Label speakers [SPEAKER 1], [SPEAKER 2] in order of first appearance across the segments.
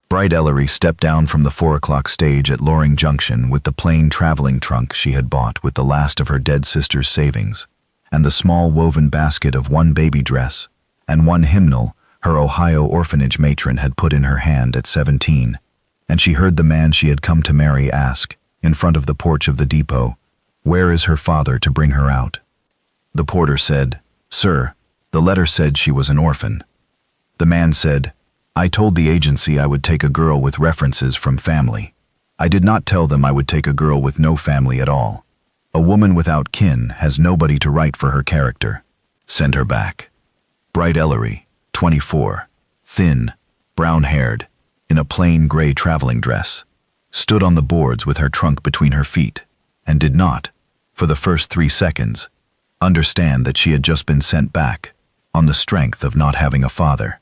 [SPEAKER 1] Bright Ellery stepped down from the 4 o'clock stage at Loring Junction with the plain traveling trunk she had bought with the last of her dead sister's savings, and the small woven basket of one baby dress and one hymnal her Ohio orphanage matron had put in her hand at 17, and she heard the man she had come to marry ask, in front of the porch of the depot, where is her father to bring her out? The porter said, "Sir, the letter said she was an orphan." The man said, "I told the agency I would take a girl with references from family. I did not tell them I would take a girl with no family at all. A woman without kin has nobody to write for her character. Send her back." Bright Ellery, 24, thin, brown-haired, in a plain gray traveling dress, stood on the boards with her trunk between her feet, and did not, for the first 3 seconds, understand that she had just been sent back, on the strength of not having a father.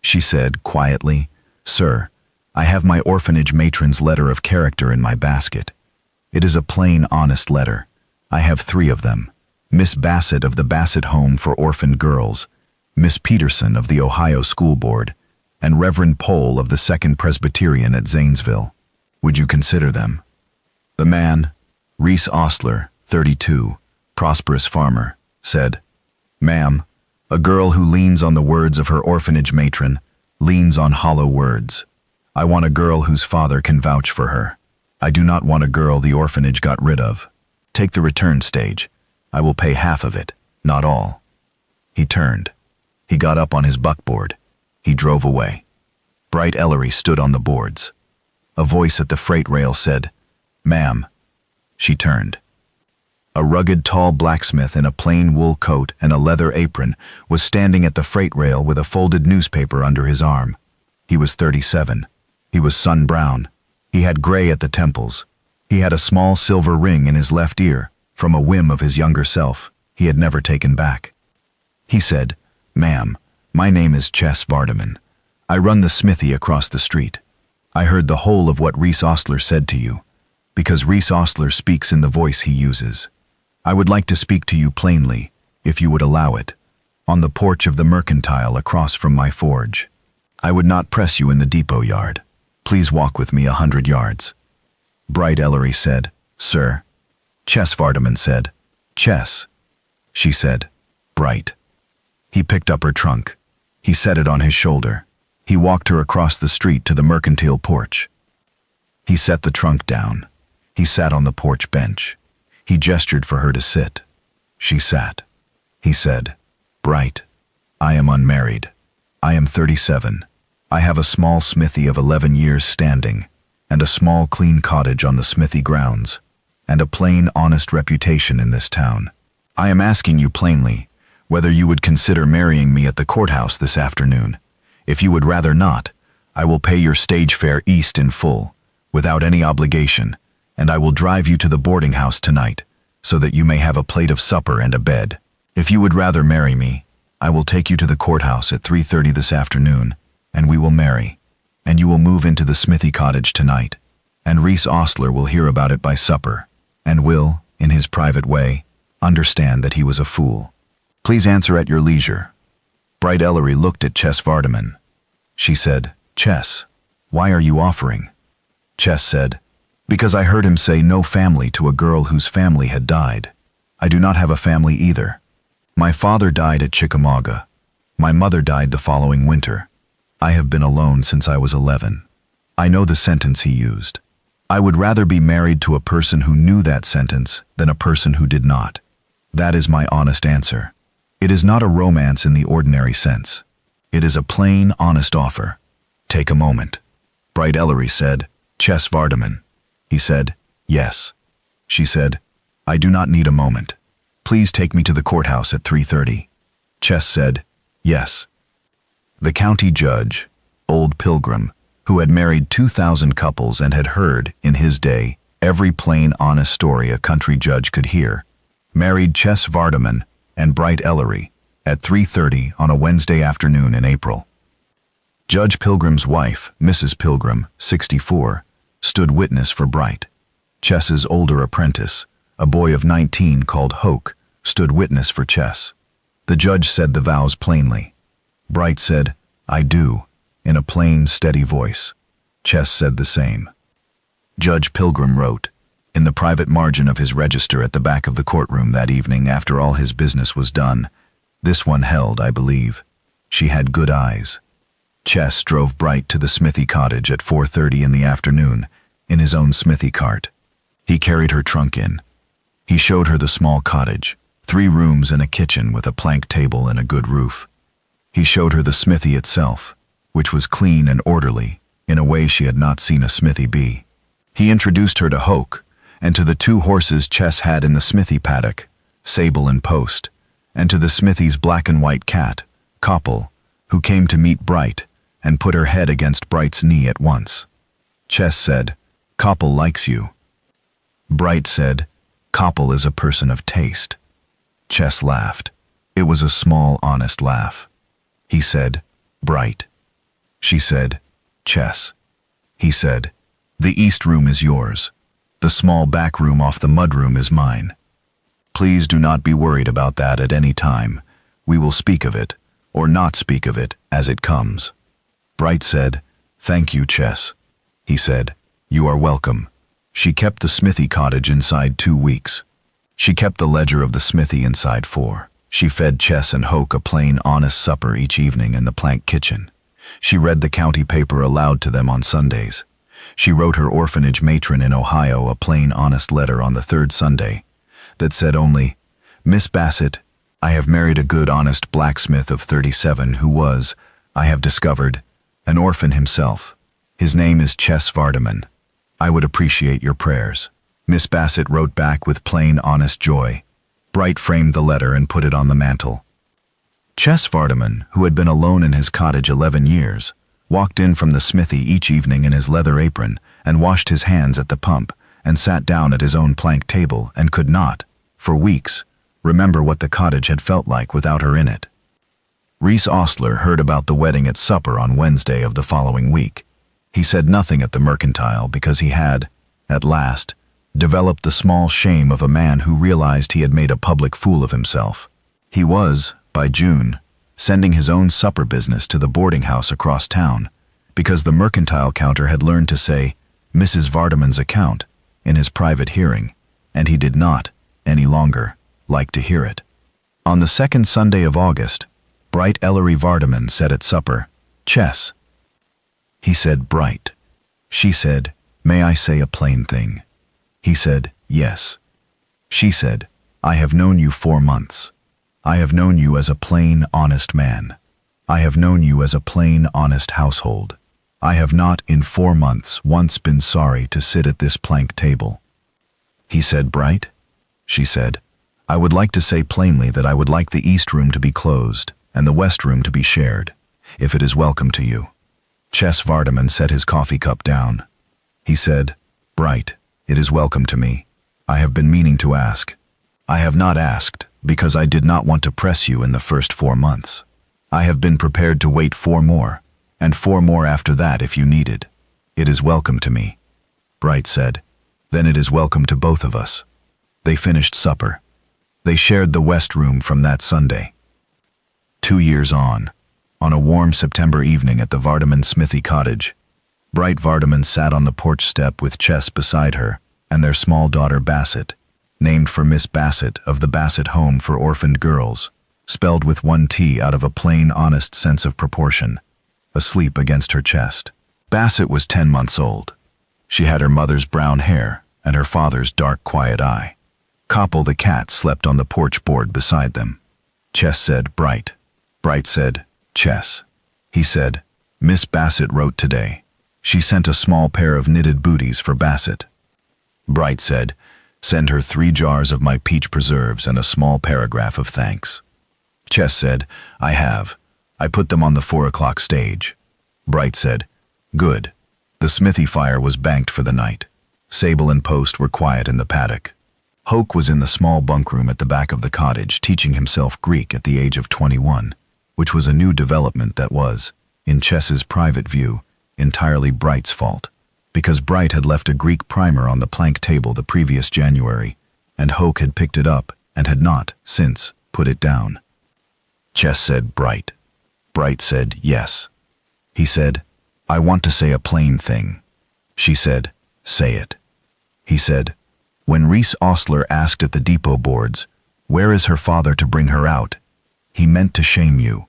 [SPEAKER 1] She said quietly, "Sir, I have my orphanage matron's letter of character in my basket. It is a plain, honest letter. I have 3 of them. Miss Bassett of the Bassett Home for Orphaned Girls, Miss Peterson of the Ohio School Board, and Reverend Pohl of the Second Presbyterian at Zanesville. Would you consider them?" The man, Reese Ostler, 32, prosperous farmer, said, "Ma'am, a girl who leans on the words of her orphanage matron leans on hollow words. I want a girl whose father can vouch for her. I do not want a girl the orphanage got rid of. Take the return stage. I will pay half of it, not all." He turned. He got up on his buckboard. He drove away. Bright Ellery stood on the boards. A voice at the freight rail said, "Ma'am." She turned. A rugged, tall blacksmith in a plain wool coat and a leather apron was standing at the freight rail with a folded newspaper under his arm. He was 37. He was sun-brown. He had gray at the temples. He had a small silver ring in his left ear, from a whim of his younger self he had never taken back. He said, "Ma'am, my name is Ches Vardaman. I run the smithy across the street. I heard the whole of what Reese Ostler said to you, because Reese Ostler speaks in the voice he uses. I would like to speak to you plainly, if you would allow it, on the porch of the mercantile across from my forge. I would not press you in the depot yard. Please walk with me 100 yards. Bright Ellery said, "Sir." Ches Vardaman said, "Ches." She said, "Bright." He picked up her trunk. He set it on his shoulder. He walked her across the street to the mercantile porch. He set the trunk down. He sat on the porch bench. He gestured for her to sit. She sat. He said, "Bright, I am unmarried. I am 37. I have a small smithy of 11 years standing, and a small clean cottage on the smithy grounds, and a plain, honest reputation in this town. I am asking you plainly whether you would consider marrying me at the courthouse this afternoon. If you would rather not, I will pay your stage fare east in full, without any obligation, and I will drive you to the boarding house tonight, so that you may have a plate of supper and a bed. If you would rather marry me, I will take you to the courthouse at 3:30 this afternoon, and we will marry, and you will move into the smithy cottage tonight, and Reese Ostler will hear about it by supper, and will, in his private way, understand that he was a fool. Please answer at your leisure." Bright Ellery looked at Ches Vardaman. She said, "Ches, why are you offering?" Ches said, "Because I heard him say no family to a girl whose family had died. I do not have a family either. My father died at Chickamauga. My mother died the following winter. I have been alone since I was 11. I know the sentence he used. I would rather be married to a person who knew that sentence than a person who did not. That is my honest answer. It is not a romance in the ordinary sense. It is a plain, honest offer. Take a moment." Bright Ellery said, "Ches Vardaman." He said, "Yes." She said, "I do not need a moment. Please take me to the courthouse at 3:30. Ches said, "Yes." The county judge, old Pilgrim, who had married 2,000 couples and had heard, in his day, every plain, honest story a country judge could hear, married Ches Vardaman and Bright Ellery at 3:30 on a Wednesday afternoon in April. Judge Pilgrim's wife, Mrs. Pilgrim, 64, stood witness for Bright. Ches's older apprentice, a boy of 19 called Hoke, stood witness for Ches. The judge said the vows plainly. Bright said, "I do," in a plain, steady voice. Chess said the same. Judge Pilgrim wrote, in the private margin of his register at the back of the courtroom that evening after all his business was done, "This one held, I believe. She had good eyes." Chess drove Bright to the Smithy cottage at 4:30 in the afternoon in his own Smithy cart. He carried her trunk in. He showed her the small cottage, 3 rooms and a kitchen with a plank table and a good roof. He showed her the smithy itself, which was clean and orderly in a way she had not seen a smithy be. He introduced her to Hoke and to the 2 horses Chess had in the smithy paddock, Sable and Post, and to the smithy's black and white cat, Copple, who came to meet Bright and put her head against Bright's knee at once. Chess said, "Copple likes you." Bright said, "Copple is a person of taste." Chess laughed. It was a small, honest laugh. He said, "Bright." She said, "Chess." He said, "The east room is yours. The small back room off the mudroom is mine. Please do not be worried about that at any time. We will speak of it, or not speak of it, as it comes." Bright said, "Thank you, Chess." He said, "You are welcome." She kept the smithy cottage inside 2 weeks. She kept the ledger of the smithy inside 4. She fed Chess and Hoke a plain, honest supper each evening in the plank kitchen. She read the county paper aloud to them on Sundays. She wrote her orphanage matron in Ohio a plain, honest letter on the 3rd Sunday that said only, "Miss Bassett, I have married a good, honest blacksmith of 37 who was, I have discovered, an orphan himself. His name is Chess Vardaman. I would appreciate your prayers." Miss Bassett wrote back with plain, honest joy. Bright framed the letter and put it on the mantel. Chess Vardaman, who had been alone in his cottage 11 years, walked in from the smithy each evening in his leather apron and washed his hands at the pump and sat down at his own plank table and could not, for weeks, remember what the cottage had felt like without her in it. Reese Ostler heard about the wedding at supper on Wednesday of the following week. He said nothing at the mercantile because he had, at last, developed the small shame of a man who realized he had made a public fool of himself. He was, by June, sending his own supper business to the boarding house across town because the mercantile counter had learned to say Mrs. Vardaman's account in his private hearing, and he did not, any longer, like to hear it. On the 2nd Sunday of August, Bright Ellery Vardaman said at supper, "Chess." He said, "Bright." She said, "May I say a plain thing?" He said, "Yes." She said, "I have known you 4 months. I have known you as a plain, honest man. I have known you as a plain, honest household. I have not in 4 months once been sorry to sit at this plank table." He said, "Bright?" She said, "I would like to say plainly that I would like the east room to be closed and the west room to be shared, if it is welcome to you." Chess Vardaman set his coffee cup down. He said, "Bright, it is welcome to me. I have been meaning to ask. I have not asked because I did not want to press you in the first 4 months. I have been prepared to wait 4 more, and 4 more after that if you needed. It is welcome to me." Bright said, "Then it is welcome to both of us." They finished supper. They shared the west room from that Sunday. 2 years on a warm September evening at the Vardaman Smithy cottage, Bright Vardaman sat on the porch step with Chess beside her and their small daughter Bassett, named for Miss Bassett of the Bassett Home for Orphaned Girls, spelled with 1 T out of a plain, honest sense of proportion, asleep against her chest. Bassett was 10 months old. She had her mother's brown hair and her father's dark, quiet eye. Copple the cat slept on the porch board beside them. Chess said, "Bright." Bright said, "Chess." He said, "Miss Bassett wrote today. She sent a small pair of knitted booties for Bassett." Bright said, "Send her 3 jars of my peach preserves and a small paragraph of thanks." Chess said, "I have. I put them on the 4 o'clock stage." Bright said, "Good." The smithy fire was banked for the night. Sable and Post were quiet in the paddock. Hoke was in the small bunk room at the back of the cottage teaching himself Greek at the age of 21, which was a new development that was, in Chess's private view, entirely Bright's fault, because Bright had left a Greek primer on the plank table the previous January, and Hoke had picked it up and had not, since, put it down. Chess said, "Bright." Bright said, "Yes." He said, I want to say a plain thing. She said, say it. He said, when Reese Ostler asked at the depot boards, where is her father to bring her out? He meant to shame you.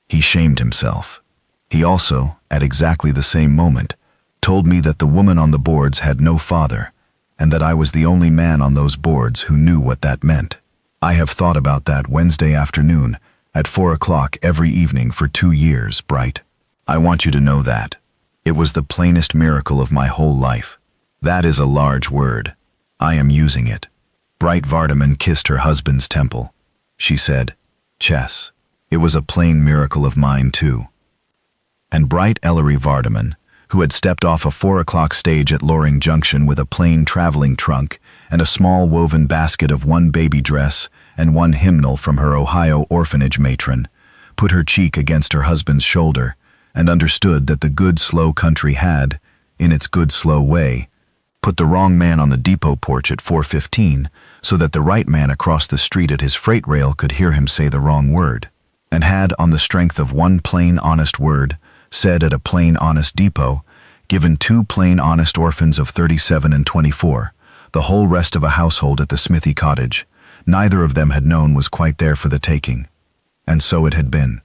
[SPEAKER 1] He shamed himself. He also, at exactly the same moment, told me that the woman on the boards had no father, and that I was the only man on those boards who knew what that meant. I have thought about that Wednesday afternoon at 4 o'clock every evening for 2 years, Bright. I want you to know that. It was the plainest miracle of my whole life. That is a large word. I am using it. Bright Vardaman kissed her husband's temple. She said, Chess, it was a plain miracle of mine too. And Bright Ellery Vardaman, who had stepped off a 4 o'clock stage at Loring Junction with a plain traveling trunk and a small woven basket of one baby dress and one hymnal from her Ohio orphanage matron, put her cheek against her husband's shoulder and understood that the good slow country had, in its good slow way, put the wrong man on the depot porch at 4:15 so that the right man across the street at his freight rail could hear him say the wrong word, and had, on the strength of one plain honest word, said at a plain honest depot, given 2 plain honest orphans of 37 and 24, the whole rest of a household at the Smithy cottage, neither of them had known was quite there for the taking. And so it had been.